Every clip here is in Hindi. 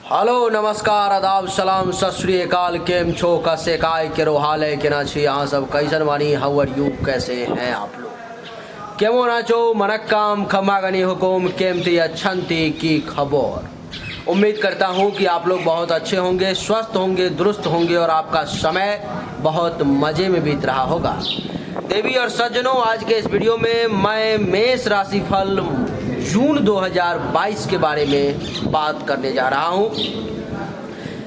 हेलो नमस्कार आदाब सलाम सत श्री अकाल केम छो कसे काय केरो हाल है के ना छी यहाँ सब कैसन वानी हाउ आर यू कैसे हैं आप लोग केमो नाचो मनक्काम खमागनी हुकुम केमती अच्छंती की खबर। उम्मीद करता हूँ कि आप लोग बहुत अच्छे होंगे, स्वस्थ होंगे, दुरुस्त होंगे और आपका समय बहुत मज़े में बीत रहा होगा। देवी और सज्जनों, आज के इस वीडियो में मैं मेष राशिफल जून 2022 के बारे में बात करने जा रहा हूं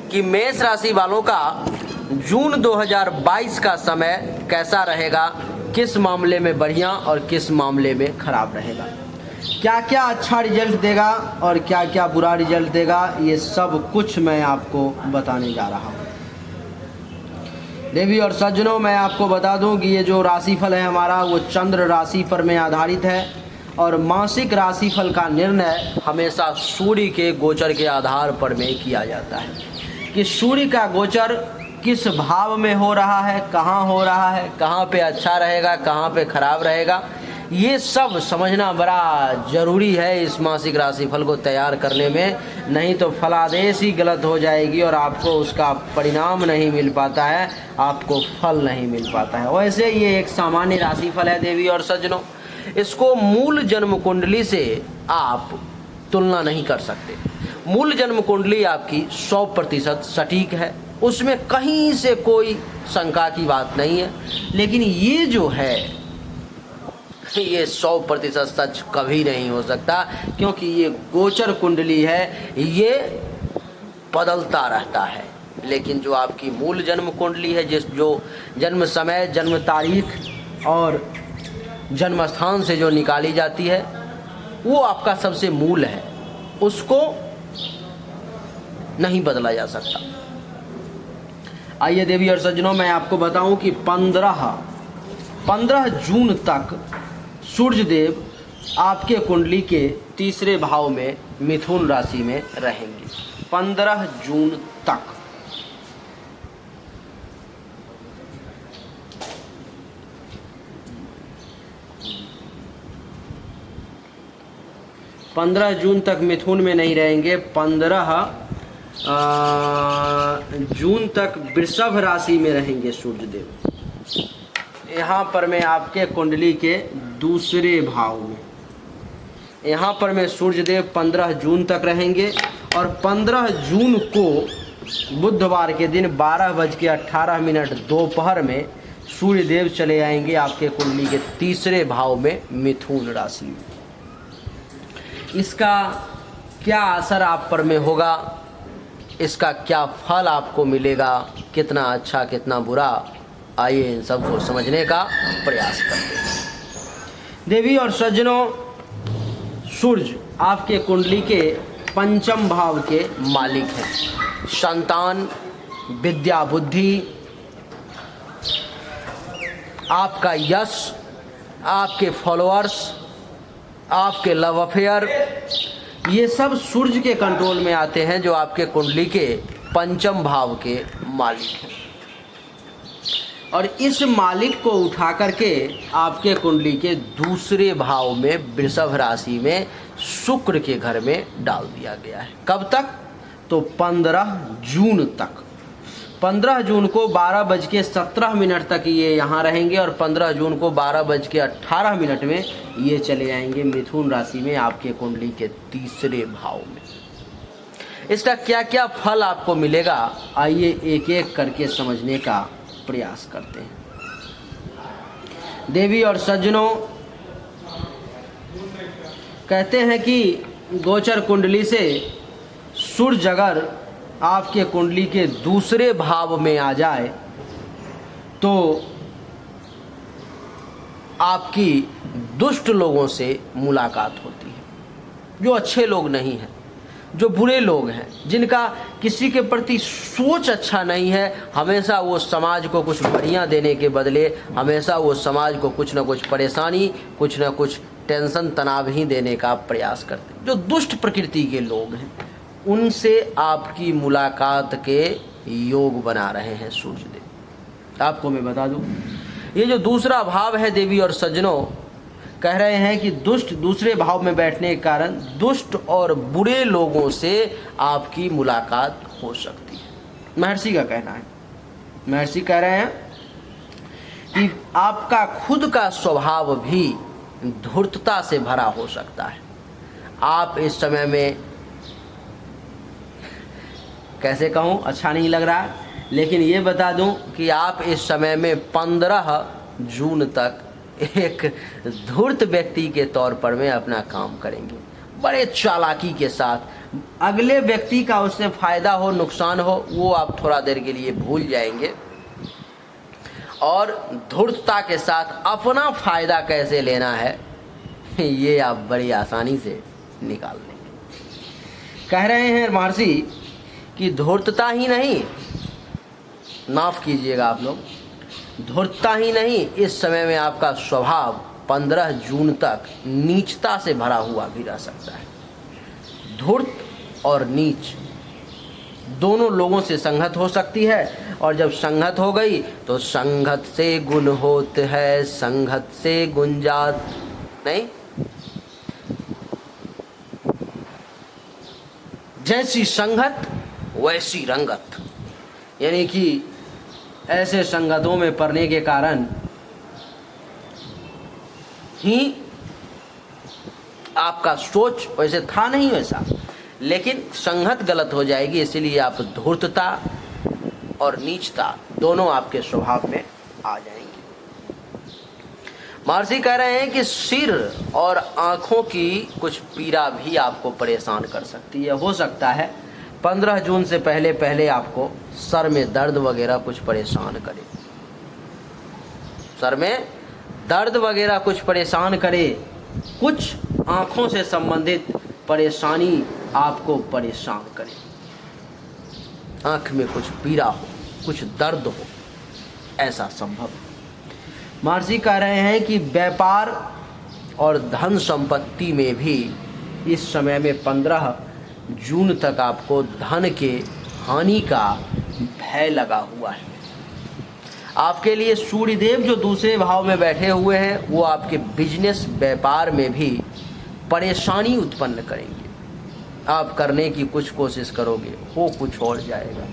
कि मेष राशि वालों का जून 2022 का समय कैसा रहेगा, किस मामले में बढ़िया और किस मामले में खराब रहेगा, क्या क्या अच्छा रिजल्ट देगा और क्या क्या बुरा रिजल्ट देगा, ये सब कुछ मैं आपको बताने जा रहा हूं। देवी और सज्जनों, मैं आपको बता दूं कि ये जो राशिफल है हमारा वो चंद्र राशि पर में आधारित है और मासिक राशिफल का निर्णय हमेशा सूर्य के गोचर के आधार पर में किया जाता है कि सूर्य का गोचर किस भाव में हो रहा है, कहाँ हो रहा है, कहाँ पे अच्छा रहेगा, कहाँ पे खराब रहेगा, ये सब समझना बड़ा ज़रूरी है इस मासिक राशिफल को तैयार करने में। नहीं तो फलादेश ही गलत हो जाएगी और आपको उसका परिणाम नहीं मिल पाता है, आपको फल नहीं मिल पाता है। वैसे ये एक सामान्य राशिफल है देवी और सज्जनों, इसको मूल जन्म कुंडली से आप तुलना नहीं कर सकते। मूल जन्म कुंडली आपकी 100% सटीक है, उसमें कहीं से कोई शंका की बात नहीं है। लेकिन ये जो है ये 100% सच कभी नहीं हो सकता, क्योंकि ये गोचर कुंडली है, ये बदलता रहता है। लेकिन जो आपकी मूल जन्म कुंडली है, जो जन्म समय, जन्म तारीख और जन्म स्थान से जो निकाली जाती है, वो आपका सबसे मूल है, उसको नहीं बदला जा सकता। आइए देवी और सज्जनों, मैं आपको बताऊं कि 15 जून तक सूर्य देव आपके कुंडली के तीसरे भाव में मिथुन राशि में रहेंगे। 15 जून तक। पंद्रह जून तक मिथुन में नहीं रहेंगे। 15 जून तक वृषभ राशि में रहेंगे सूर्य देव। यहाँ पर मैं आपके कुंडली के दूसरे भाव में, यहाँ पर मैं सूर्य देव 15 जून तक रहेंगे और 15 जून को बुधवार के दिन 12:18 दोपहर में सूर्य देव चले आएंगे आपके कुंडली के तीसरे भाव में मिथुन राशि में। इसका क्या असर आप पर में होगा, इसका क्या फल आपको मिलेगा, कितना अच्छा कितना बुरा, आइए इन सबको समझने का प्रयास करते हैं। देवी और सज्जनों, सूर्य आपके कुंडली के पंचम भाव के मालिक हैं। संतान, विद्या, बुद्धि, आपका यश, आपके फॉलोअर्स, आपके लव अफेयर, ये सब सूर्य के कंट्रोल में आते हैं, जो आपके कुंडली के पंचम भाव के मालिक हैं। और इस मालिक को उठा करके आपके कुंडली के दूसरे भाव में वृषभ राशि में शुक्र के घर में डाल दिया गया है। कब तक? तो 15 जून तक। 15 जून को 12:17 तक ये यहाँ रहेंगे और 15 जून को 12:18 में ये चले आएंगे मिथुन राशि में आपके कुंडली के तीसरे भाव में। इसका क्या क्या फल आपको मिलेगा, आइए एक एक करके समझने का प्रयास करते हैं। देवी और सज्जनों, कहते हैं कि गोचर कुंडली से सूर्य अगर आपके कुंडली के दूसरे भाव में आ जाए तो आपकी दुष्ट लोगों से मुलाकात होती है। जो अच्छे लोग नहीं हैं, जो बुरे लोग हैं, जिनका किसी के प्रति सोच अच्छा नहीं है, हमेशा वो समाज को कुछ बढ़िया देने के बदले हमेशा वो समाज को कुछ ना कुछ परेशानी, कुछ ना कुछ टेंशन, तनाव ही देने का प्रयास करते हैं। जो दुष्ट प्रकृति के लोग हैं, उनसे आपकी मुलाकात के योग बना रहे हैं सूर्य देव। आपको मैं बता दूं, ये जो दूसरा भाव है देवी और सज्जनों, कह रहे हैं कि दुष्ट दूसरे भाव में बैठने के कारण दुष्ट और बुरे लोगों से आपकी मुलाकात हो सकती है। महर्षि का कहना है, महर्षि कह रहे हैं कि आपका खुद का स्वभाव भी धूर्तता से भरा हो सकता है। आप इस समय में, कैसे कहूँ, अच्छा नहीं लग रहा, लेकिन ये बता दूं कि आप इस समय में 15 जून तक एक धूर्त व्यक्ति के तौर पर में अपना काम करेंगे, बड़े चालाकी के साथ। अगले व्यक्ति का उससे फायदा हो नुकसान हो वो आप थोड़ा देर के लिए भूल जाएंगे और धूर्तता के साथ अपना फायदा कैसे लेना है ये आप बड़ी आसानी से निकाल लेंगे। कह रहे हैं महर्षि कि धूर्तता ही नहीं, माफ कीजिएगा आप लोग, धूर्तता ही नहीं, इस समय में आपका स्वभाव 15 जून तक नीचता से भरा हुआ भी रह सकता है। धूर्त और नीच दोनों लोगों से संगत हो सकती है, और जब संगत हो गई तो संगत से गुण होत है, संगत से गुण जात नहीं। जैसी संगत वैसी रंगत, यानी कि ऐसे संगतों में पड़ने के कारण ही आपका सोच वैसे था नहीं वैसा, लेकिन संगत गलत हो जाएगी, इसीलिए आप धूर्तता और नीचता दोनों आपके स्वभाव में आ जाएंगे। महर्षि कह रहे हैं कि सिर और आंखों की कुछ पीड़ा भी आपको परेशान कर सकती है। हो सकता है 15 जून से पहले पहले आपको सर में दर्द वगैरह कुछ परेशान करे, सर में दर्द वगैरह कुछ परेशान करे, कुछ आँखों से संबंधित परेशानी आपको परेशान करे, आँख में कुछ पीड़ा हो, कुछ दर्द हो, ऐसा संभव है। महर्षि कह रहे हैं कि व्यापार और धन संपत्ति में भी इस समय में 15 जून तक आपको धन के हानि का भय लगा हुआ है। आपके लिए सूर्यदेव जो दूसरे भाव में बैठे हुए हैं वो आपके बिजनेस व्यापार में भी परेशानी उत्पन्न करेंगे। आप करने की कुछ कोशिश करोगे, हो कुछ और जाएगा।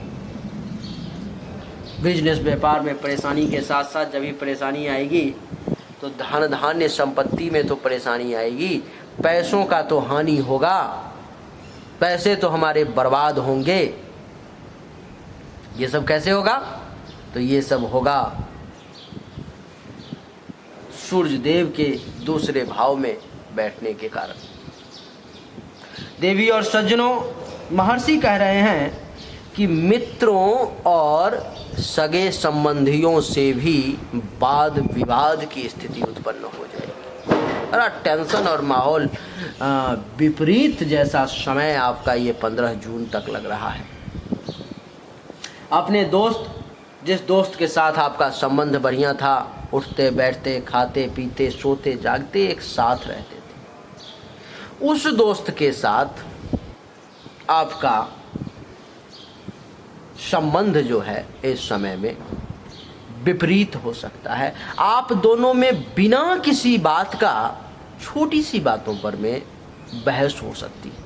बिजनेस व्यापार में परेशानी के साथ साथ जब भी परेशानी आएगी तो धन धान्य संपत्ति में तो परेशानी आएगी, पैसों का तो हानि होगा, पैसे तो हमारे बर्बाद होंगे। ये सब कैसे होगा? तो ये सब होगा सूर्य देव के दूसरे भाव में बैठने के कारण। देवी और सज्जनों, महर्षि कह रहे हैं कि मित्रों और सगे संबंधियों से भी वाद विवाद की स्थिति उत्पन्न हो जाएगी। बड़ा टेंशन और माहौल विपरीत जैसा समय आपका ये 15 जून तक लग रहा है। अपने दोस्त, जिस दोस्त के साथ आपका संबंध बढ़िया था, उठते बैठते खाते पीते सोते जागते एक साथ रहते थे, उस दोस्त के साथ आपका संबंध जो है इस समय में विपरीत हो सकता है। आप दोनों में बिना किसी बात का छोटी सी बातों पर में बहस हो सकती है,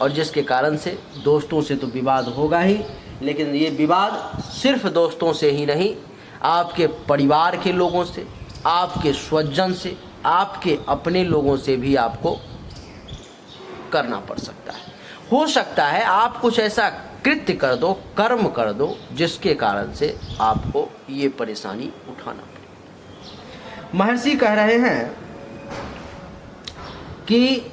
और जिसके कारण से दोस्तों से तो विवाद होगा ही, लेकिन ये विवाद सिर्फ दोस्तों से ही नहीं, आपके परिवार के लोगों से, आपके स्वजन से, आपके अपने लोगों से भी आपको करना पड़ सकता है। हो सकता है आप कुछ ऐसा कृत्य कर दो, कर्म कर दो, जिसके कारण से आपको ये परेशानी उठाना पड़े। महर्षि कह रहे हैं कि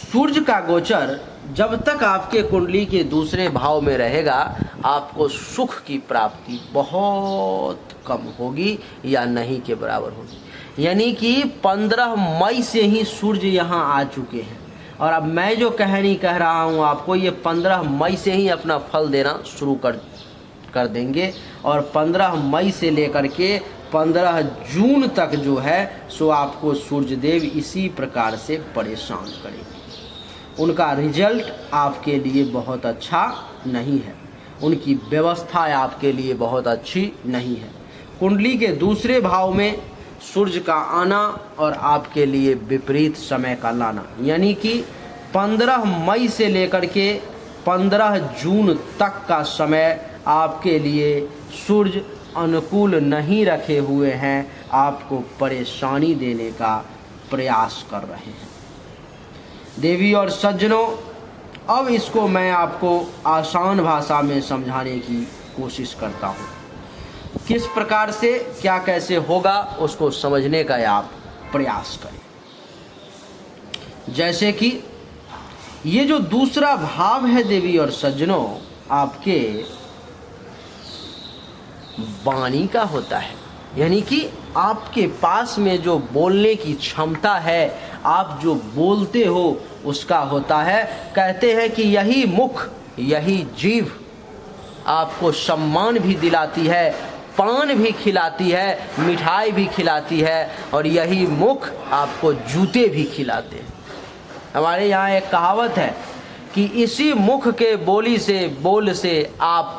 सूर्य का गोचर जब तक आपके कुंडली के दूसरे भाव में रहेगा, आपको सुख की प्राप्ति बहुत कम होगी या नहीं के बराबर होगी। यानी कि 15 मई से ही सूर्य यहाँ आ चुके हैं, और अब मैं जो कहानी कह रहा हूँ आपको, ये 15 मई से ही अपना फल देना शुरू कर देंगे, और 15 मई से लेकर के 15 जून तक जो है सो आपको सूर्यदेव इसी प्रकार से परेशान करेंगे। उनका रिजल्ट आपके लिए बहुत अच्छा नहीं है, उनकी व्यवस्था आपके लिए बहुत अच्छी नहीं है। कुंडली के दूसरे भाव में सूर्य का आना और आपके लिए विपरीत समय का लाना, यानी कि 15 मई से लेकर के 15 जून तक का समय आपके लिए सूर्य अनुकूल नहीं रखे हुए हैं, आपको परेशानी देने का प्रयास कर रहे हैं। देवी और सज्जनों, अब इसको मैं आपको आसान भाषा में समझाने की कोशिश करता हूँ। किस प्रकार से क्या कैसे होगा उसको समझने का आप प्रयास करें। जैसे कि ये जो दूसरा भाव है देवी और सज्जनों, आपके वाणी का होता है, यानी कि आपके पास में जो बोलने की क्षमता है, आप जो बोलते हो उसका होता है। कहते हैं कि यही मुख, यही जीभ आपको सम्मान भी दिलाती है, पान भी खिलाती है, मिठाई भी खिलाती है, और यही मुख आपको जूते भी खिलाते हैं। हमारे यहाँ एक कहावत है कि इसी मुख के बोल से आप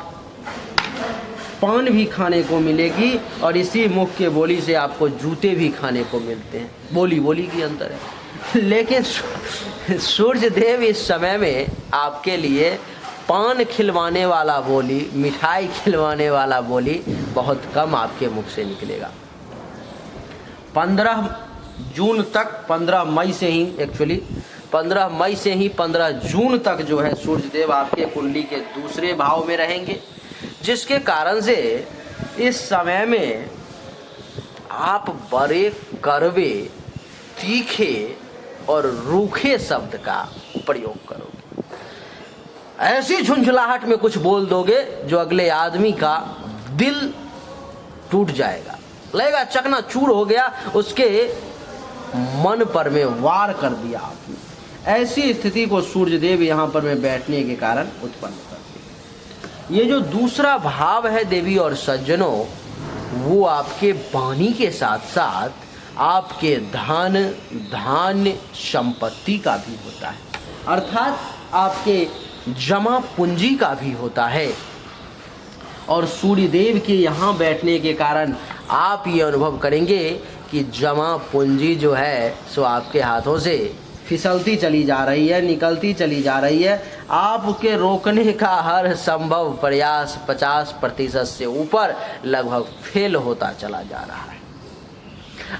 पान भी खाने को मिलेगी और इसी मुख के बोली से आपको जूते भी खाने को मिलते हैं। बोली की अंतर है। लेकिन सूर्य देव इस समय में आपके लिए पान खिलवाने वाला बोली, मिठाई खिलवाने वाला बोली बहुत कम आपके मुख से निकलेगा। 15 जून तक, 15 मई से ही एक्चुअली 15 मई से ही 15 जून तक जो है सूर्य देव आपके कुंडली के दूसरे भाव में रहेंगे, जिसके कारण से इस समय में आप बड़े कड़वे, तीखे और रूखे शब्द का प्रयोग करोगे। ऐसी झुंझलाहट में कुछ बोल दोगे जो अगले आदमी का दिल टूट जाएगा, लगेगा चकनाचूर हो गया, उसके मन पर में वार कर दिया आपने। ऐसी स्थिति को सूर्यदेव यहाँ पर में बैठने के कारण उत्पन्न करते हैं। ये जो दूसरा भाव है देवी और सज्जनों, वो आपके वाणी के साथ साथ आपके धन, धान्य, संपत्ति का भी होता है, अर्थात आपके जमा पूंजी का भी होता है। और सूर्यदेव के यहाँ बैठने के कारण आप ये अनुभव करेंगे कि जमा पूंजी जो है सो आपके हाथों से फिसलती चली जा रही है, निकलती चली जा रही है। आपके रोकने का हर संभव प्रयास 50% से ऊपर लगभग फेल होता चला जा रहा है।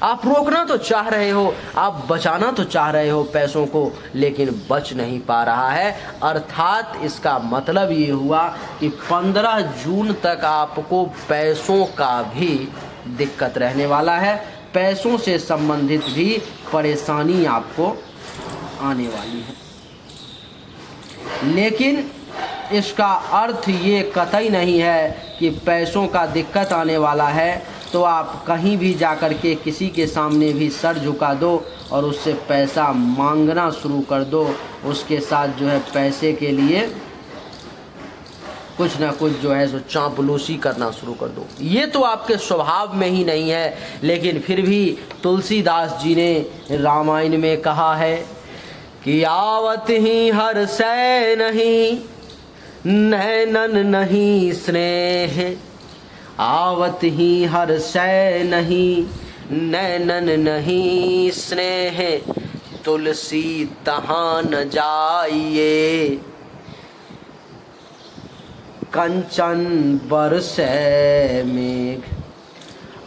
आप रोकना तो चाह रहे हो, आप बचाना तो चाह रहे हो पैसों को, लेकिन बच नहीं पा रहा है। अर्थात इसका मतलब ये हुआ कि 15 जून तक आपको पैसों का भी दिक्कत रहने वाला है, पैसों से संबंधित भी परेशानी आपको आने वाली है। लेकिन इसका अर्थ ये कतई नहीं है कि पैसों का दिक्कत आने वाला है तो आप कहीं भी जाकर के किसी के सामने भी सर झुका दो और उससे पैसा मांगना शुरू कर दो, उसके साथ जो है पैसे के लिए कुछ ना कुछ जो है सो चांपलूसी करना शुरू कर दो। ये तो आपके स्वभाव में ही नहीं है, लेकिन फिर भी तुलसीदास जी ने रामायण में कहा है कि आवत ही हर सै नहीं, नैनन नहीं स्नेह, आवत ही हर सै नहीं, नैनन नहीं स्नेह, तुलसी तहाँ न जाइए, कंचन बरसै मेघ।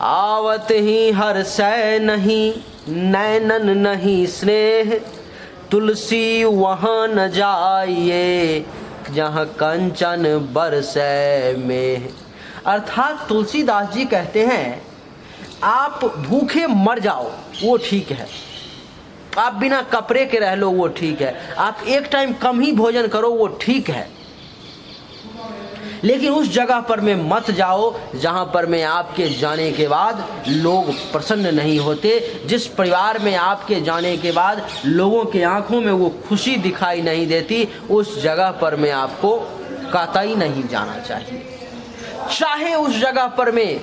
आवत ही हर सै नहीं, नैनन नहीं स्नेह, तुलसी वहाँ न जाइए, जहाँ कंचन बरसै मेघ। अर्थात तुलसीदास जी कहते हैं आप भूखे मर जाओ वो ठीक है, आप बिना कपड़े के रह लो वो ठीक है, आप एक टाइम कम ही भोजन करो वो ठीक है, लेकिन उस जगह पर में मत जाओ जहां पर में आपके जाने के बाद लोग प्रसन्न नहीं होते, जिस परिवार में आपके जाने के बाद लोगों के आंखों में वो खुशी दिखाई नहीं देती, उस जगह पर में आपको कतई नहीं जाना चाहिए। चाहे उस जगह पर में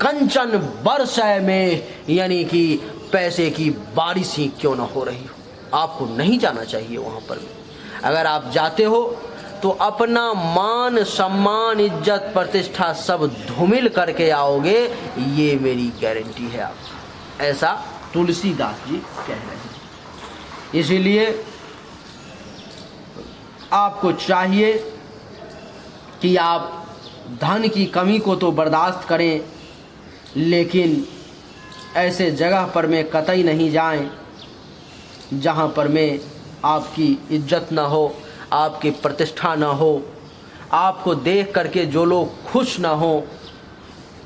कंचन बरसै में, यानी कि पैसे की बारिश ही क्यों ना हो रही हो, आपको नहीं जाना चाहिए वहाँ पर। अगर आप जाते हो तो अपना मान सम्मान इज्जत प्रतिष्ठा सब धूमिल करके आओगे, ये मेरी गारंटी है आपको। ऐसा तुलसीदास जी कह रहे हैं। इसीलिए आपको चाहिए कि आप धन की कमी को तो बर्दाश्त करें, लेकिन ऐसे जगह पर में कतई नहीं जाएं जहां पर में आपकी इज्जत ना हो, आपकी प्रतिष्ठा ना हो, आपको देख करके जो लोग खुश ना हो।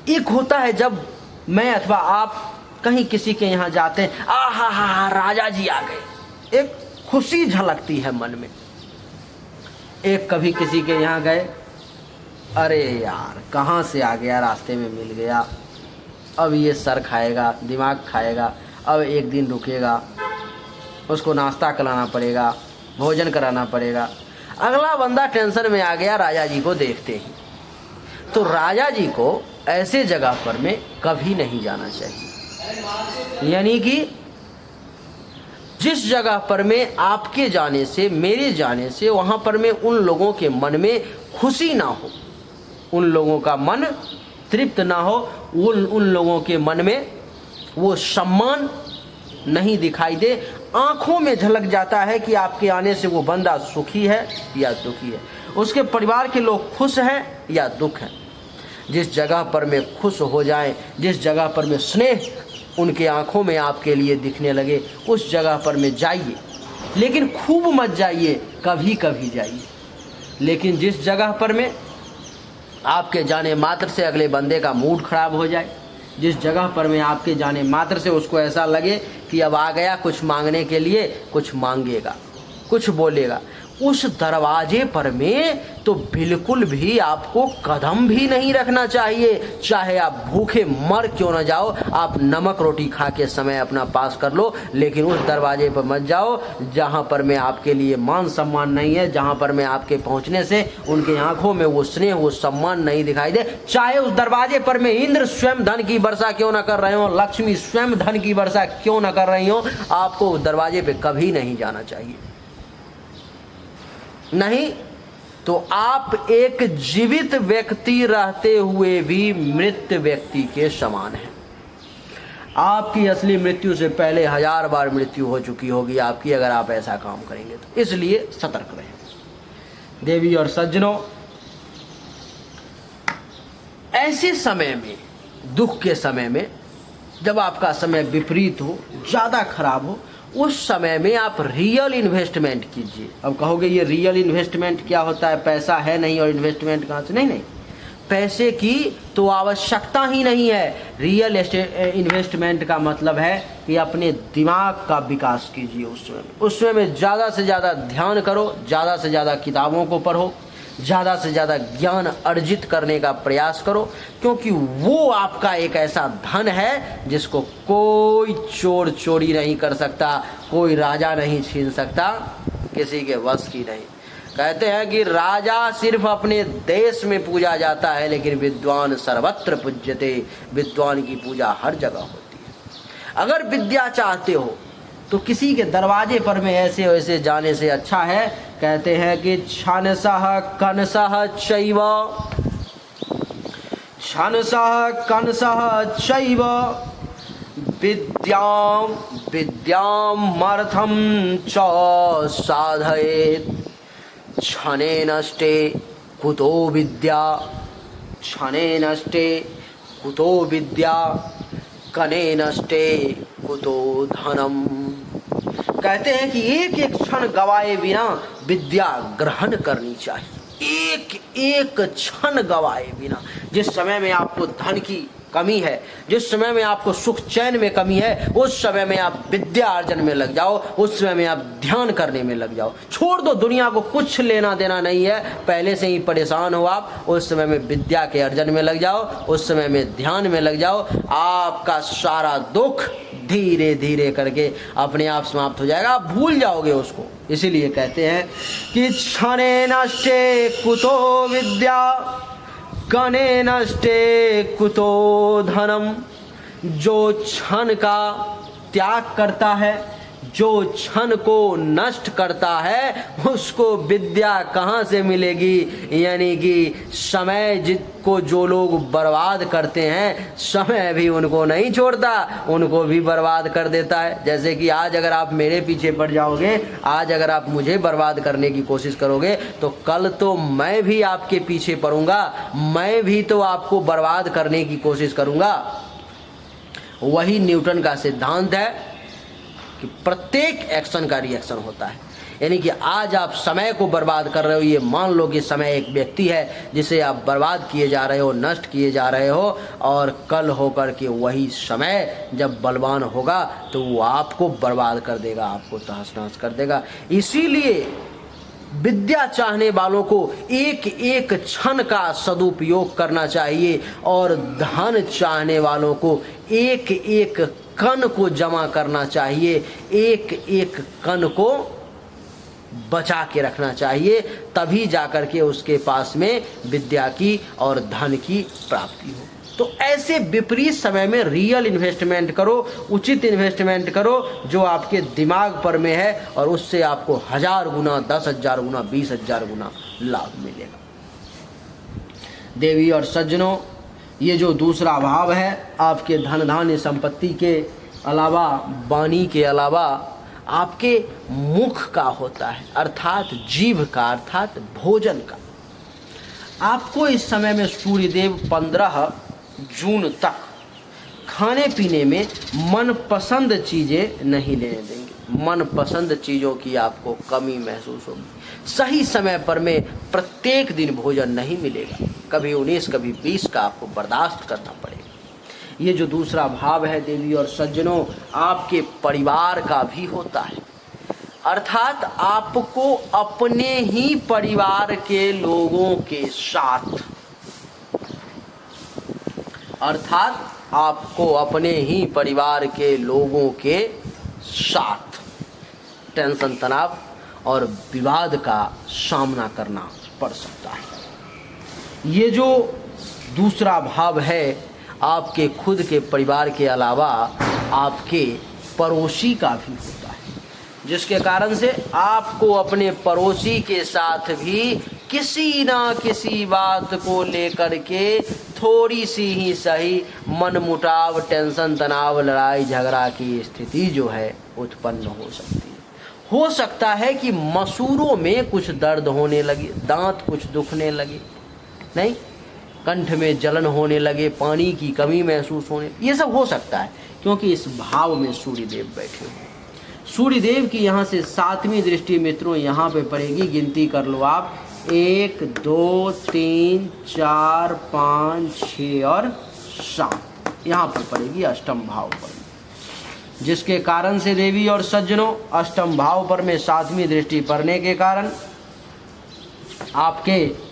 एक होता है जब मैं अथवा आप कहीं किसी के यहाँ जाते हैं, आहा हा राजा जी आ गए, एक खुशी झलकती है मन में। एक कभी किसी के यहाँ गए, अरे यार कहाँ से आ गया, रास्ते में मिल गया, अब ये सर खाएगा, दिमाग खाएगा, अब एक दिन रुकेगा, उसको नाश्ता कराना पड़ेगा, भोजन कराना पड़ेगा। अगला बंदा टेंशन में आ गया राजा जी को देखते ही। तो राजा जी को ऐसे जगह पर में कभी नहीं जाना चाहिए। यानी कि जिस जगह पर में आपके जाने से, मेरे जाने से, वहाँ पर में उन लोगों के मन में खुशी ना हो, उन लोगों का मन तृप्त ना हो, उन लोगों के मन में वो सम्मान नहीं दिखाई दे। आंखों में झलक जाता है कि आपके आने से वो बंदा सुखी है या दुखी है, उसके परिवार के लोग खुश हैं या दुख हैं। जिस जगह पर में खुश हो जाएं, जिस जगह पर में स्नेह उनके आंखों में आपके लिए दिखने लगे, उस जगह पर में जाइए, लेकिन खूब मत जाइए, कभी कभी जाइए। लेकिन जिस जगह पर में आपके जाने मात्र से अगले बंदे का मूड खराब हो जाए, जिस जगह पर में आपके जाने मात्र से उसको ऐसा लगे कि अब आ गया कुछ मांगने के लिए, कुछ मांगेगा, कुछ बोलेगा, उस दरवाजे पर में तो बिल्कुल भी आपको कदम भी नहीं रखना चाहिए। चाहे आप भूखे मर क्यों न जाओ, आप नमक रोटी खा के समय अपना पास कर लो, लेकिन उस दरवाजे पर मत जाओ जहां पर में आपके लिए मान सम्मान नहीं है, जहां पर में आपके पहुंचने से उनके आंखों में वो स्नेह, वो सम्मान नहीं दिखाई दे। चाहे उस दरवाजे पर में इंद्र स्वयं धन की वर्षा क्यों न कर रहे हो, लक्ष्मी स्वयं धन की वर्षा क्यों न कर रही हो, आपको उस दरवाजे पर कभी नहीं जाना चाहिए। नहीं तो आप एक जीवित व्यक्ति रहते हुए भी मृत व्यक्ति के समान हैं। आपकी असली मृत्यु से पहले 1000 बार मृत्यु हो चुकी होगी आपकी, अगर आप ऐसा काम करेंगे तो। इसलिए सतर्क रहें। देवी और सज्जनों, ऐसे समय में, दुख के समय में, जब आपका समय विपरीत हो, ज्यादा खराब हो, उस समय में आप रियल इन्वेस्टमेंट कीजिए। अब कहोगे ये रियल इन्वेस्टमेंट क्या होता है, पैसा है नहीं और इन्वेस्टमेंट कहाँ से? नहीं, पैसे की तो आवश्यकता ही नहीं है। रियल इन्वेस्टमेंट का मतलब है कि अपने दिमाग का विकास कीजिए। उस समय में ज़्यादा से ज़्यादा ध्यान करो, ज़्यादा से ज़्यादा किताबों को पढ़ो, ज़्यादा से ज़्यादा ज्ञान अर्जित करने का प्रयास करो, क्योंकि वो आपका एक ऐसा धन है जिसको कोई चोर चोरी नहीं कर सकता, कोई राजा नहीं छीन सकता, किसी के वश की नहीं। कहते हैं कि राजा सिर्फ अपने देश में पूजा जाता है, लेकिन विद्वान सर्वत्र पूज्यते। विद्वान की पूजा हर जगह होती है। अगर विद्या चाहते हो तो किसी के दरवाजे पर में ऐसे वैसे जाने से अच्छा है, कहते हैं कि छानसः कनसः चैव, छानसः कनसः चैव विद्यां विद्यामर्थं च साधयेत्। क्षणे नष्टे कुतो विद्या, क्षणे नष्टे कुतो विद्या, कने नष्टे कुतो धनम। कहते हैं कि एक एक क्षण गवाए बिना विद्या ग्रहण करनी चाहिए। एक एक क्षण गवाए बिना। जिस समय में आपको धन की कमी है, जिस समय में आपको सुख चैन में कमी है, उस समय में आप विद्या अर्जन में लग जाओ, उस समय में आप ध्यान करने में लग जाओ। छोड़ दो, दुनिया को कुछ लेना देना नहीं है, पहले से ही परेशान हो आप, उस समय में विद्या के अर्जन में लग जाओ, उस समय में ध्यान में लग जाओ। आपका सारा दुख धीरे धीरे करके अपने आप समाप्त हो जाएगा, आप भूल जाओगे उसको। इसीलिए कहते हैं कि क्षणे नष्टे कुतो विद्या, कने नष्टे कुतो धनम। जो क्षण का त्याग करता है, जो क्षण को नष्ट करता है उसको विद्या कहाँ से मिलेगी। यानी कि समय जिसको जो लोग बर्बाद करते हैं, समय भी उनको नहीं छोड़ता, उनको भी बर्बाद कर देता है। जैसे कि आज अगर आप मेरे पीछे पड़ जाओगे, आज अगर आप मुझे बर्बाद करने की कोशिश करोगे, तो कल तो मैं भी आपके पीछे पड़ूंगा, मैं भी तो आपको बर्बाद करने की कोशिश करूंगा। वही न्यूटन का सिद्धांत है कि प्रत्येक एक्शन का रिएक्शन होता है। यानी कि आज आप समय को बर्बाद कर रहे हो, ये मान लो कि समय एक व्यक्ति है जिसे आप बर्बाद किए जा रहे हो, नष्ट किए जा रहे हो, और कल होकर के वही समय जब बलवान होगा तो वो आपको बर्बाद कर देगा, आपको तहस नहस कर देगा। इसीलिए विद्या चाहने वालों को एक एक क्षण का सदुपयोग करना चाहिए, और धन चाहने वालों को एक एक कण को जमा करना चाहिए, एक एक कण को बचा के रखना चाहिए, तभी जाकर के उसके पास में विद्या की और धन की प्राप्ति हो। तो ऐसे विपरीत समय में रियल इन्वेस्टमेंट करो, उचित इन्वेस्टमेंट करो जो आपके दिमाग पर में है, और उससे आपको 1000 गुना, 10,000 गुना, 20,000 गुना लाभ मिलेगा। देवी और सज्जनों, ये जो दूसरा भाव है आपके धन धान्य संपत्ति के अलावा, वाणी के अलावा आपके मुख का होता है, अर्थात जीभ का, अर्थात भोजन का। आपको इस समय में सूर्यदेव 15 जून तक खाने पीने में मनपसंद चीज़ें नहीं लेने देंगे। मनपसंद चीज़ों की आपको कमी महसूस होगी। सही समय पर में प्रत्येक दिन भोजन नहीं मिलेगा, कभी 19 कभी 20 का आपको बर्दाश्त करना पड़ेगा। ये जो दूसरा भाव है देवी और सज्जनों, आपके परिवार का भी होता है, अर्थात आपको अपने ही परिवार के लोगों के साथ, अर्थात आपको अपने ही परिवार के लोगों के साथ टेंशन, तनाव और विवाद का सामना करना पड़ सकता है। ये जो दूसरा भाव है आपके खुद के परिवार के अलावा आपके पड़ोसी का भी होता है, जिसके कारण से आपको अपने पड़ोसी के साथ भी किसी ना किसी बात को लेकर के थोड़ी सी ही सही मनमुटाव, टेंशन, तनाव, लड़ाई झगड़ा की स्थिति जो है उत्पन्न हो सकती है। हो सकता है कि मसूरों में कुछ दर्द होने लगे, दांत कुछ दुखने लगे, नहीं, कंठ में जलन होने लगे, पानी की कमी महसूस होने, ये सब हो सकता है क्योंकि इस भाव में सूर्यदेव बैठे हुए। सूर्यदेव की यहाँ से 7वीं दृष्टि मित्रों यहाँ पे पड़ेगी, गिनती कर लो आप, 1 2 3 4 5 6 और 7 यहाँ पर पड़ेगी अष्टम भाव पर, जिसके कारण से देवी और सज्जनों अष्टम भाव पर में 7वीं दृष्टि पड़ने के कारण आपके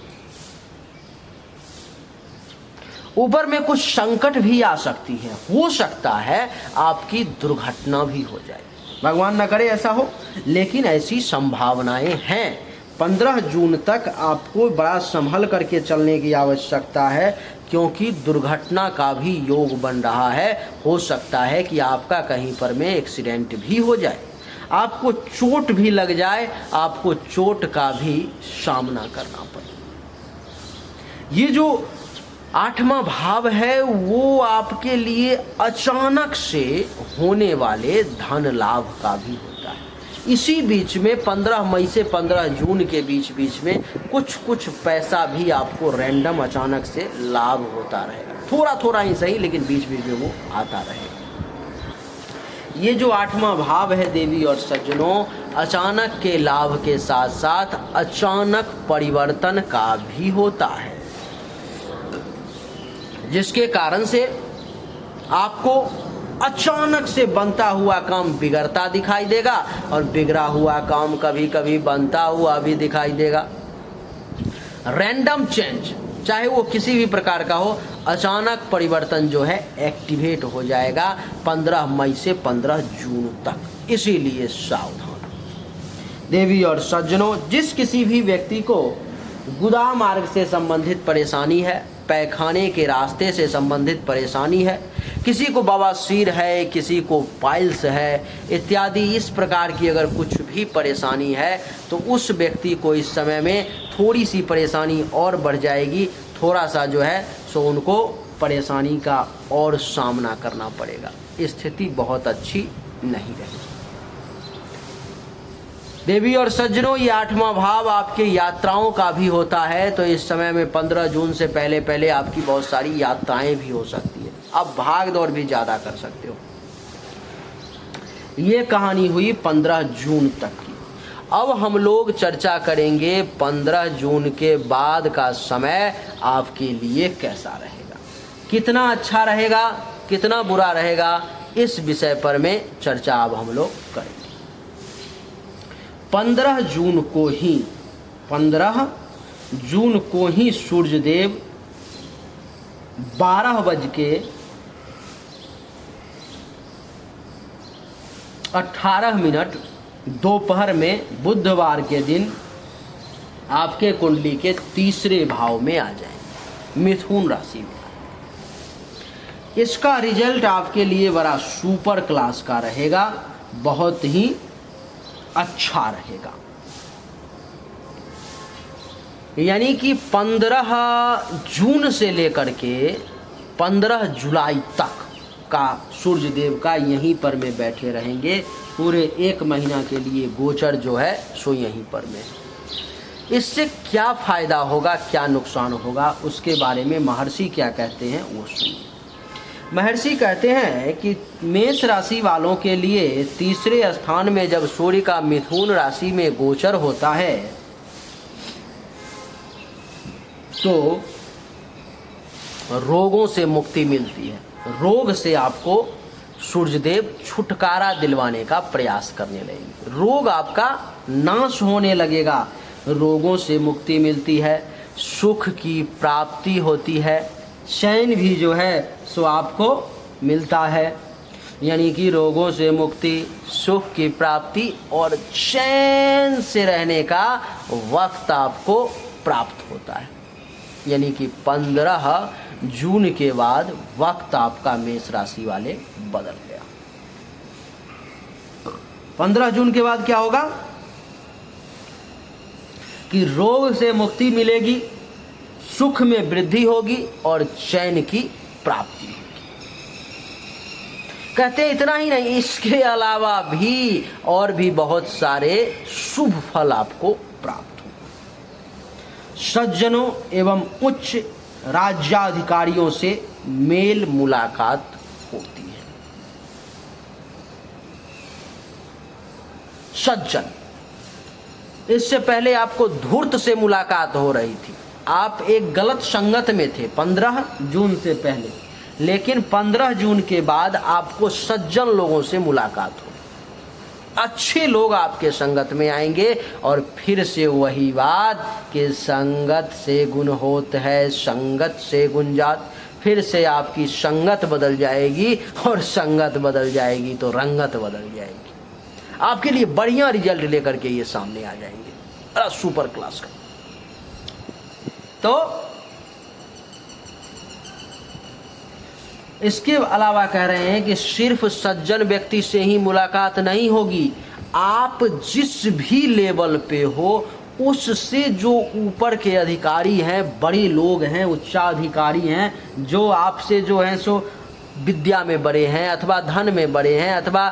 ऊपर में कुछ संकट भी आ सकती है। हो सकता है आपकी दुर्घटना भी हो जाए, भगवान न करे ऐसा हो, लेकिन ऐसी संभावनाएं हैं। 15 जून तक आपको बड़ा संभल करके चलने की आवश्यकता है, क्योंकि दुर्घटना का भी योग बन रहा है। हो सकता है कि आपका कहीं पर में एक्सीडेंट भी हो जाए, आपको चोट भी लग जाए, आपको चोट का भी सामना करना पड़े। ये जो 8वां भाव है वो आपके लिए अचानक से होने वाले धन लाभ का भी होता है। इसी बीच में 15 मई से 15 जून के बीच में कुछ पैसा भी आपको रैंडम अचानक से लाभ होता रहेगा, थोड़ा थोड़ा ही सही, लेकिन बीच में वो आता रहेगा। ये जो 8वां भाव है देवी और सज्जनों, अचानक के लाभ के साथ साथ अचानक परिवर्तन का भी होता है, जिसके कारण से आपको अचानक से बनता हुआ काम बिगड़ता दिखाई देगा, और बिगड़ा हुआ काम कभी कभी बनता हुआ भी दिखाई देगा। रैंडम चेंज, चाहे वो किसी भी प्रकार का हो, अचानक परिवर्तन जो है एक्टिवेट हो जाएगा 15 मई से 15 जून तक। इसीलिए सावधान देवी और सज्जनों, जिस किसी भी व्यक्ति को गुदा मार्ग से संबंधित परेशानी है, पैखाने के रास्ते से संबंधित परेशानी है, किसी को बवासीर है, किसी को पाइल्स है इत्यादि इस प्रकार की अगर कुछ भी परेशानी है तो उस व्यक्ति को इस समय में थोड़ी सी परेशानी और बढ़ जाएगी, थोड़ा सा जो है सो उनको परेशानी का और सामना करना पड़ेगा, स्थिति बहुत अच्छी नहीं रहेगी। देवी और सज्जनों, ये 8वां भाव आपके यात्राओं का भी होता है, तो इस समय में 15 जून से पहले पहले आपकी बहुत सारी यात्राएं भी हो सकती है, आप भाग दौड़ भी ज़्यादा कर सकते हो। ये कहानी हुई 15 जून तक की। अब हम लोग चर्चा करेंगे 15 जून के बाद का समय आपके लिए कैसा रहेगा, कितना अच्छा रहेगा, कितना बुरा रहेगा, इस विषय पर में चर्चा अब हम लोग करेंगे। 15 जून को ही सूर्यदेव 12:18 दोपहर में बुधवार के दिन आपके कुंडली के तीसरे भाव में आ जाएंगे, मिथुन राशि में। इसका रिजल्ट आपके लिए बड़ा सुपर क्लास का रहेगा, बहुत ही अच्छा रहेगा। यानी कि 15 जून से लेकर के 15 जुलाई तक का सूर्यदेव का यहीं पर में बैठे रहेंगे, पूरे 1 महीना के लिए गोचर जो है सो यहीं पर में। इससे क्या फायदा होगा, क्या नुकसान होगा, उसके बारे में महर्षि क्या कहते हैं वो सुनिए। महर्षि कहते हैं कि मेष राशि वालों के लिए तीसरे स्थान में जब सूर्य का मिथुन राशि में गोचर होता है तो रोगों से मुक्ति मिलती है, रोग से आपको सूर्यदेव छुटकारा दिलवाने का प्रयास करने लगेंगे, रोग आपका नाश होने लगेगा, रोगों से मुक्ति मिलती है, सुख की प्राप्ति होती है, चैन भी जो है सो आपको मिलता है। यानी कि रोगों से मुक्ति, सुख की प्राप्ति और चैन से रहने का वक्त आपको प्राप्त होता है। यानी कि 15 जून के बाद वक्त आपका मेष राशि वाले बदल गया। 15 जून के बाद क्या होगा कि रोग से मुक्ति मिलेगी, सुख में वृद्धि होगी और चैन की प्राप्ति होगी। कहते हैं इतना ही नहीं, इसके अलावा भी और भी बहुत सारे शुभ फल आपको प्राप्त होंगे। सज्जनों एवं उच्च राज्याधिकारियों से मेल मुलाकात होती है। सज्जन, इससे पहले आपको धूर्त से मुलाकात हो रही थी, आप एक गलत संगत में थे 15 जून से पहले, लेकिन 15 जून के बाद आपको सज्जन लोगों से मुलाकात हो, अच्छे लोग आपके संगत में आएंगे और फिर से वही बात कि संगत से गुण होत है, संगत से गुण जात। फिर से आपकी संगत बदल जाएगी और संगत बदल जाएगी तो रंगत बदल जाएगी। आपके लिए बढ़िया रिजल्ट लेकर के ये सामने आ जाएंगे, बड़ा सुपर क्लास का। तो इसके अलावा कह रहे हैं कि सिर्फ सज्जन व्यक्ति से ही मुलाकात नहीं होगी, आप जिस भी लेवल पे हो उससे जो ऊपर के अधिकारी हैं, बड़े लोग हैं, उच्चाधिकारी हैं, जो आपसे जो हैं सो विद्या में बड़े हैं अथवा धन में बड़े हैं अथवा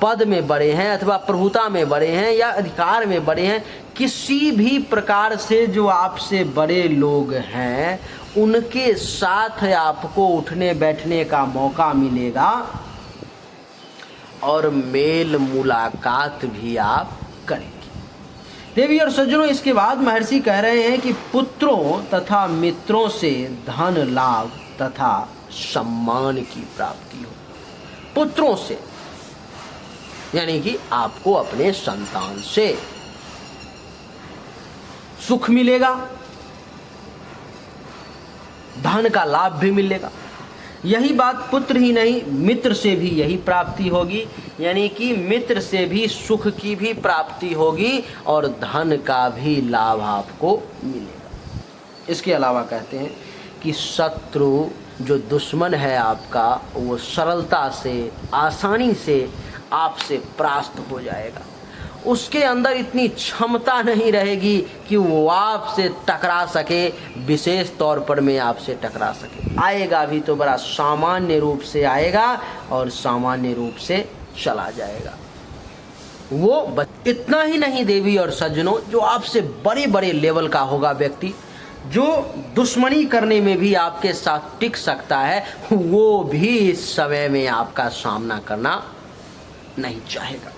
पद में बड़े हैं अथवा प्रभुता में बड़े हैं या अधिकार में बड़े हैं, किसी भी प्रकार से जो आपसे बड़े लोग हैं उनके साथ आपको उठने बैठने का मौका मिलेगा और मेल मुलाकात भी आप करेंगे। देवी और सज्जनों, इसके बाद महर्षि कह रहे हैं कि पुत्रों तथा मित्रों से धन लाभ तथा सम्मान की प्राप्ति हो। पुत्रों से यानी कि आपको अपने संतान से सुख मिलेगा, धन का लाभ भी मिलेगा। यही बात पुत्र ही नहीं, मित्र से भी यही प्राप्ति होगी, यानी कि मित्र से भी सुख की भी प्राप्ति होगी और धन का भी लाभ आपको मिलेगा। इसके अलावा कहते हैं कि शत्रु जो दुश्मन है आपका वो सरलता से, आसानी से आपसे परास्त हो जाएगा। उसके अंदर इतनी क्षमता नहीं रहेगी कि वो आपसे टकरा सके, विशेष तौर पर मैं आपसे टकरा सके। आएगा भी तो बड़ा सामान्य रूप से आएगा और सामान्य रूप से चला जाएगा। वो इतना ही नहीं देवी और सज्जनों, जो आपसे बड़े बड़े लेवल का होगा व्यक्ति, जो दुश्मनी करने में भी आपके साथ टिक सकता है, वो भी इस समय में आपका सामना करना नहीं चाहेगा।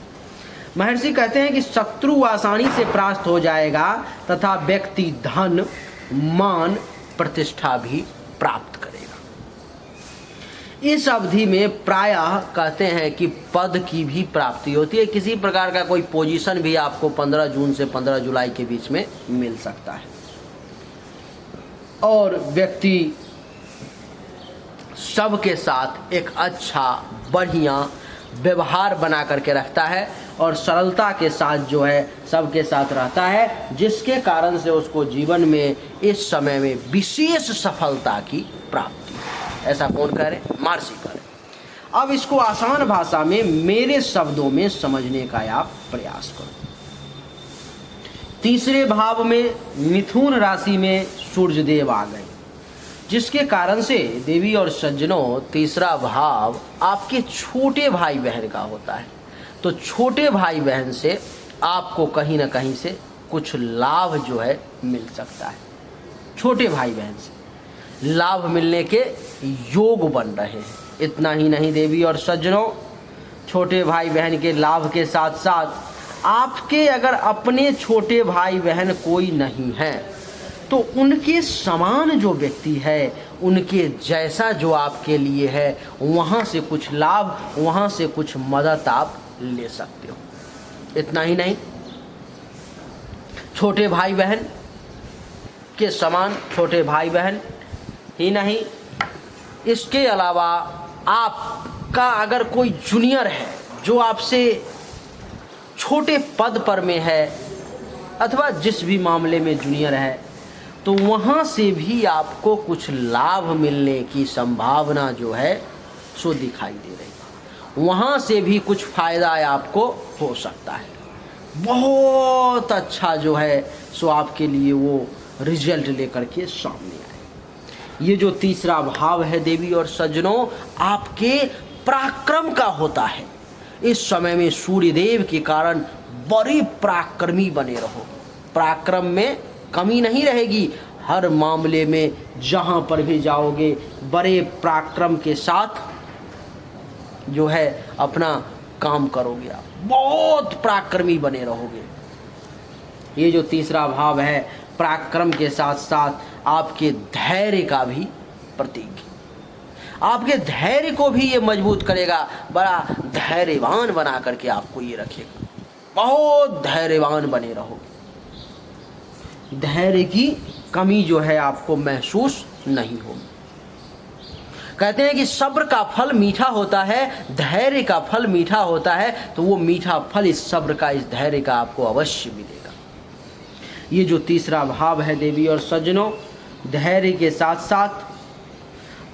महर्षि कहते हैं कि शत्रु आसानी से परास्त हो जाएगा तथा व्यक्ति धन, मान, प्रतिष्ठा भी प्राप्त करेगा। इस अवधि में प्रायः कहते हैं कि पद की भी प्राप्ति होती है। किसी प्रकार का कोई पोजीशन भी आपको 15 जून से 15 जुलाई के बीच में मिल सकता है और व्यक्ति सबके साथ एक अच्छा बढ़िया व्यवहार बना करके रखता है और सरलता के साथ जो है सबके साथ रहता है, जिसके कारण से उसको जीवन में इस समय में विशेष सफलता की प्राप्ति है। ऐसा कौन कह रहे? महर्षि कह रहे। अब इसको आसान भाषा में मेरे शब्दों में समझने का आप प्रयास करो। तीसरे भाव में मिथुन राशि में सूर्यदेव आ गए, जिसके कारण से देवी और सज्जनों तीसरा भाव आपके छोटे भाई बहन का होता है। तो छोटे भाई बहन से आपको कहीं ना कहीं से कुछ लाभ जो है मिल सकता है। छोटे भाई बहन से लाभ मिलने के योग बन रहे हैं। इतना ही नहीं देवी और सज्जनों, छोटे भाई बहन के लाभ के साथ साथ आपके अगर अपने छोटे भाई बहन कोई नहीं है तो उनके समान जो व्यक्ति है, उनके जैसा जो आपके लिए है, वहाँ से कुछ लाभ, वहाँ से कुछ मदद आप ले सकते हो। इतना ही नहीं, छोटे भाई बहन के समान छोटे भाई बहन ही नहीं, इसके अलावा आपका अगर कोई जूनियर है जो आपसे छोटे पद पर में है अथवा जिस भी मामले में जूनियर है, तो वहाँ से भी आपको कुछ लाभ मिलने की संभावना जो है सो दिखाई दे रही है। वहाँ से भी कुछ फायदा आपको हो सकता है। बहुत अच्छा जो है सो आपके लिए वो रिजल्ट लेकर के सामने आए। ये जो तीसरा भाव है देवी और सज्जनों, आपके पराक्रम का होता है। इस समय में सूर्यदेव के कारण बड़े पराक्रमी बने रहो। पराक्रम में कमी नहीं रहेगी। हर मामले में जहाँ पर भी जाओगे बड़े पराक्रम के साथ जो है अपना काम करोगे, आप बहुत पराक्रमी बने रहोगे। ये जो तीसरा भाव है पराक्रम के साथ साथ आपके धैर्य का भी प्रतीक है। आपके धैर्य को भी ये मजबूत करेगा, बड़ा धैर्यवान बना करके आपको ये रखेगा। बहुत धैर्यवान बने रहोगे। धैर्य की कमी जो है आपको महसूस नहीं होगी। कहते हैं कि सब्र का फल मीठा होता है, धैर्य का फल मीठा होता है, तो वो मीठा फल इस सब्र का, इस धैर्य का आपको अवश्य मिलेगा। ये जो तीसरा भाव है देवी और सज्जनों, धैर्य के साथ साथ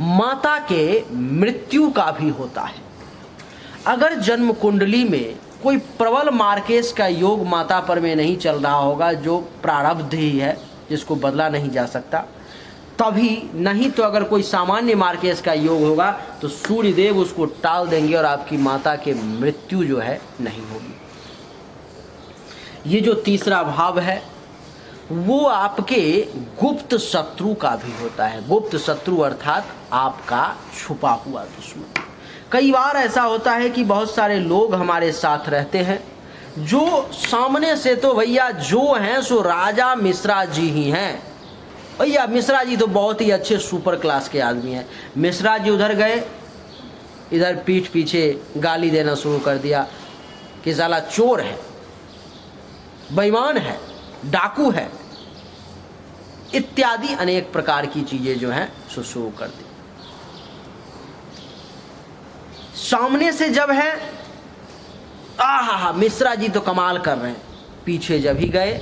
माता के मृत्यु का भी होता है। अगर जन्म कुंडली में कोई प्रबल मार्केश का योग माता पर में नहीं चल रहा होगा, जो प्रारब्ध ही है जिसको बदला नहीं जा सकता, तभी नहीं तो अगर कोई सामान्य मार्केश का योग होगा तो सूर्यदेव उसको टाल देंगे और आपकी माता के मृत्यु जो है नहीं होगी। ये जो तीसरा भाव है वो आपके गुप्त शत्रु का भी होता है। गुप्त शत्रु अर्थात आपका छुपा हुआ दुश्मन। कई बार ऐसा होता है कि बहुत सारे लोग हमारे साथ रहते हैं जो सामने से तो भैया जो हैं सो राजा मिश्रा जी ही हैं। भैया मिश्रा जी तो बहुत ही अच्छे सुपर क्लास के आदमी हैं। मिश्रा जी उधर गए, इधर पीठ पीछे गाली देना शुरू कर दिया कि साला चोर है, बेईमान है, डाकू है, इत्यादि अनेक प्रकार की चीजें जो हैं सो शुरू कर दी। सामने से जब है आहा मिश्रा जी तो कमाल कर रहे हैं, पीछे जब ही गए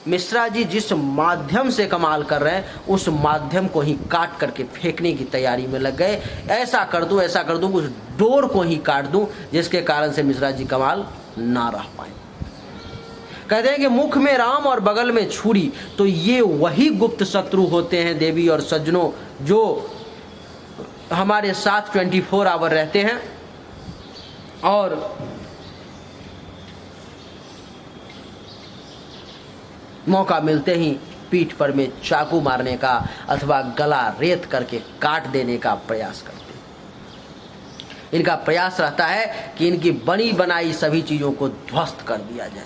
मिश्रा जी जिस माध्यम से कमाल कर रहे हैं उस माध्यम को ही काट करके फेंकने की तैयारी में लग गए। ऐसा कर दूं उस डोर को ही काट दूं जिसके कारण से मिश्रा जी कमाल ना रह पाए। कहते हैं कि मुख में राम और बगल में छुरी, तो ये वही गुप्त शत्रु होते हैं देवी और सज्जनों जो हमारे साथ 24 आवर रहते हैं और मौका मिलते ही पीठ पर में चाकू मारने का अथवा गला रेत करके काट देने का प्रयास करते हैं। इनका प्रयास रहता है कि इनकी बनी बनाई सभी चीज़ों को ध्वस्त कर दिया जाए,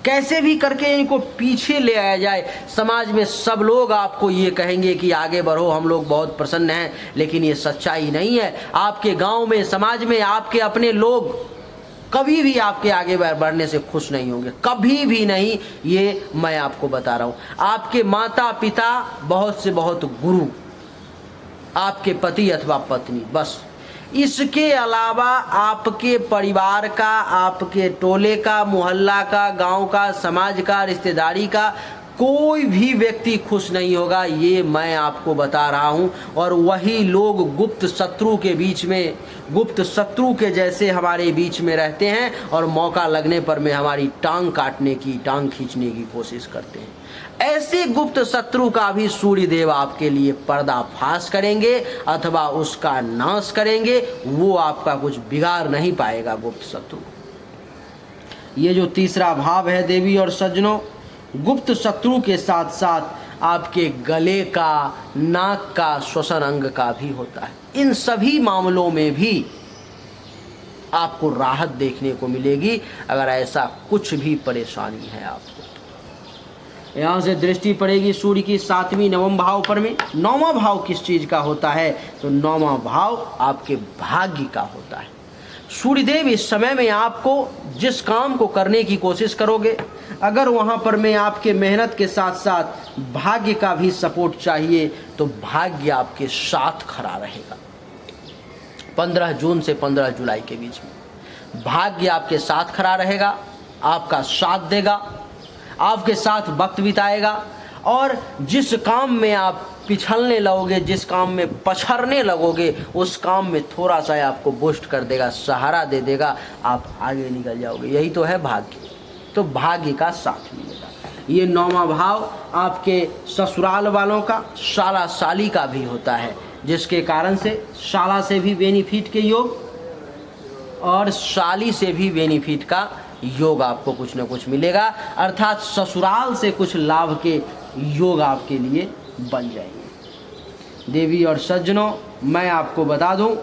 कैसे भी करके इनको पीछे ले आया जाए। समाज में सब लोग आपको ये कहेंगे कि आगे बढ़ो, हम लोग बहुत प्रसन्न हैं, लेकिन ये सच्चाई नहीं है। आपके गांव में, समाज में आपके अपने लोग कभी भी आपके आगे बढ़ने से खुश नहीं होंगे, कभी भी नहीं। ये मैं आपको बता रहा हूँ। आपके माता पिता, बहुत से बहुत गुरु, आपके पति अथवा पत्नी, बस इसके अलावा आपके परिवार का, आपके टोले का, मोहल्ला का, गांव का, समाज का, रिश्तेदारी का कोई भी व्यक्ति खुश नहीं होगा, ये मैं आपको बता रहा हूं। और वही लोग गुप्त शत्रु के बीच में, गुप्त शत्रु के जैसे हमारे बीच में रहते हैं और मौका लगने पर में हमारी टांग काटने की, टांग खींचने की कोशिश करते हैं। ऐसे गुप्त शत्रु का भी सूर्यदेव आपके लिए पर्दाफाश करेंगे अथवा उसका नाश करेंगे। वो आपका कुछ बिगाड़ नहीं पाएगा गुप्त शत्रु। ये जो तीसरा भाव है देवी और सज्जनों, गुप्त शत्रु के साथ साथ आपके गले का, नाक का, श्वसन अंग का भी होता है। इन सभी मामलों में भी आपको राहत देखने को मिलेगी अगर ऐसा कुछ भी परेशानी है आपको। यहाँ से दृष्टि पड़ेगी सूर्य की 7वीं नवम भाव पर में। 9वां भाव किस चीज़ का होता है? तो 9वां भाव आपके भाग्य का होता है। सूर्यदेव इस समय में आपको जिस काम को करने की कोशिश करोगे, अगर वहाँ पर में आपके मेहनत के साथ साथ भाग्य का भी सपोर्ट चाहिए तो भाग्य आपके साथ खड़ा रहेगा। 15 जून से 15 जुलाई के बीच में भाग्य आपके साथ खड़ा रहेगा, आपका साथ देगा, आपके साथ वक्त बिताएगा। और जिस काम में आप पिछलने लगोगे, जिस काम में पछड़ने लगोगे, उस काम में थोड़ा सा आपको बूस्ट कर देगा, सहारा दे देगा, आप आगे निकल जाओगे। यही तो है भाग्य। तो भाग्य का साथ मिलेगा। ये 9वां भाव आपके ससुराल वालों का, साला साली का भी होता है, जिसके कारण से साला से भी बेनिफिट के योग और साली से भी बेनिफिट का योग आपको कुछ न कुछ मिलेगा। अर्थात ससुराल से कुछ लाभ के योग आपके लिए बन जाएंगे। देवी और सज्जनों, मैं आपको बता दूं,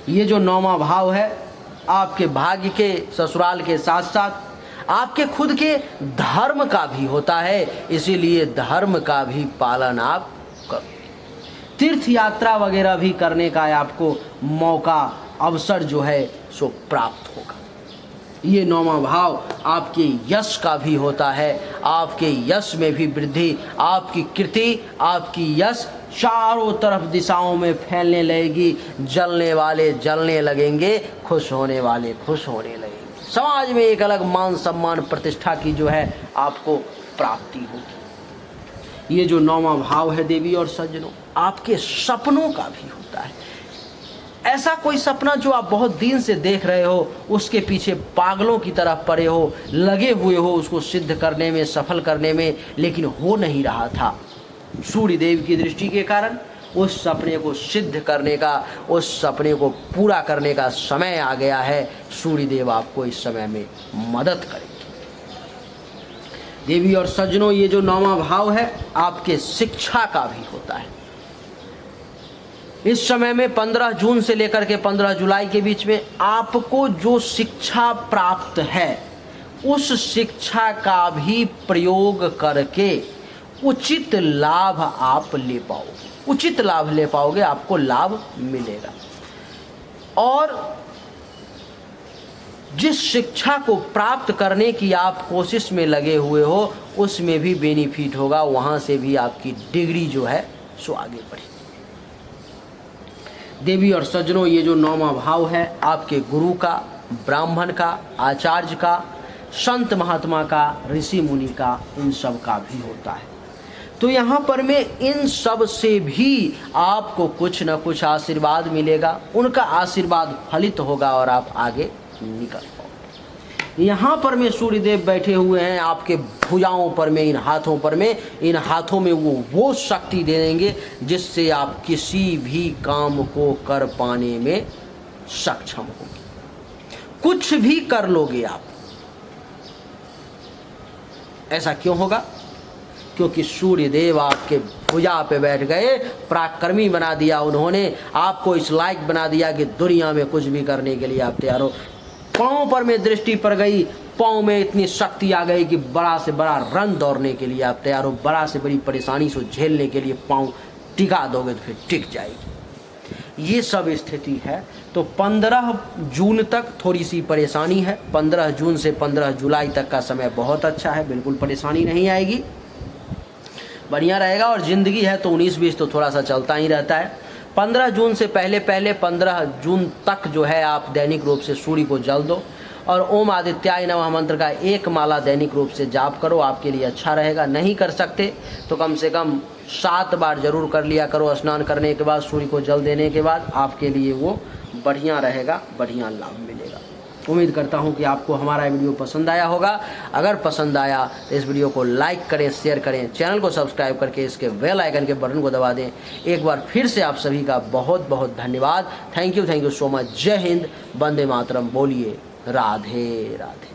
ये जो 9वां भाव है आपके भाग्य के, ससुराल के साथ साथ आपके खुद के धर्म का भी होता है। इसीलिए धर्म का भी पालन आप करो। तीर्थ यात्रा वगैरह भी करने का आपको मौका, अवसर जो है सो प्राप्त होगा। ये 9वां भाव आपके यश का भी होता है। आपके यश में भी वृद्धि, आपकी कीर्ति, आपकी यश चारों तरफ दिशाओं में फैलने लगेगी। जलने वाले जलने लगेंगे, खुश होने वाले खुश होने लगेंगे। समाज में एक अलग मान सम्मान, प्रतिष्ठा की जो है आपको प्राप्ति होगी। ये जो 9वां भाव है देवी और सज्जनों, आपके सपनों का भी होता है। ऐसा कोई सपना जो आप बहुत दिन से देख रहे हो, उसके पीछे पागलों की तरह पड़े हो, लगे हुए हो उसको सिद्ध करने में, सफल करने में, लेकिन हो नहीं रहा था। सूर्यदेव की दृष्टि के कारण उस सपने को सिद्ध करने का, उस सपने को पूरा करने का समय आ गया है। सूर्यदेव आपको इस समय में मदद करेंगे। देवी और सज्जनों, ये जो 9वां भाव है आपके शिक्षा का भी होता है। इस समय में 15 जून से लेकर के 15 जुलाई के बीच में आपको जो शिक्षा प्राप्त है, उस शिक्षा का भी प्रयोग करके उचित लाभ आप ले पाओगे। उचित लाभ ले पाओगे, आपको लाभ मिलेगा। और जिस शिक्षा को प्राप्त करने की आप कोशिश में लगे हुए हो, उसमें भी बेनिफिट होगा। वहाँ से भी आपकी डिग्री जो है सो आगे बढ़ेगी। देवी और सज्जनों, ये जो 9वां भाव है आपके गुरु का, ब्राह्मण का, आचार्य का, संत महात्मा का, ऋषि मुनि का, इन सब का भी होता है। तो यहाँ पर में इन सब से भी आपको कुछ न कुछ आशीर्वाद मिलेगा, उनका आशीर्वाद फलित होगा और आप आगे निकल पाओगे। यहाँ पर में सूर्यदेव बैठे हुए हैं आपके भुजाओं पर में, इन हाथों पर में, इन हाथों में वो शक्ति दे देंगे जिससे आप किसी भी काम को कर पाने में सक्षम होंगे, कुछ भी कर लोगे आप। ऐसा क्यों होगा? क्योंकि सूर्यदेव आपके भुजा पे बैठ गए, पराक्रमी बना दिया उन्होंने, आपको इस लायक बना दिया कि दुनिया में कुछ भी करने के लिए आप तैयार हो। पाँव पर में दृष्टि पड़ गई, पाँव में इतनी शक्ति आ गई कि बड़ा से बड़ा रन दौड़ने के लिए आप तैयार हो, बड़ा से बड़ी परेशानी से झेलने के लिए पाँव टिका दोगे तो फिर टिक जाएगी। ये सब स्थिति है। तो 15 जून तक थोड़ी सी परेशानी है, 15 जून से 15 जुलाई तक का समय बहुत अच्छा है, बिल्कुल परेशानी नहीं आएगी, बढ़िया रहेगा। और ज़िंदगी है तो 19-20 तो थोड़ा सा चलता ही रहता है। 15 जून से पहले 15 जून तक जो है आप दैनिक रूप से सूर्य को जल दो और ओम आदित्याय नमः मंत्र का 1 माला दैनिक रूप से जाप करो, आपके लिए अच्छा रहेगा। नहीं कर सकते तो कम से कम 7 बार जरूर कर लिया करो, स्नान करने के बाद, सूर्य को जल देने के बाद, आपके लिए वो बढ़िया रहेगा, बढ़िया लाभ मिलेगा। उम्मीद करता हूं कि आपको हमारा वीडियो पसंद आया होगा। अगर पसंद आया तो इस वीडियो को लाइक करें, शेयर करें, चैनल को सब्सक्राइब करके इसके बेल आइकन के बटन को दबा दें। एक बार फिर से आप सभी का बहुत बहुत धन्यवाद। Thank you so much. जय हिंद, वंदे मातरम। बोलिए राधे राधे।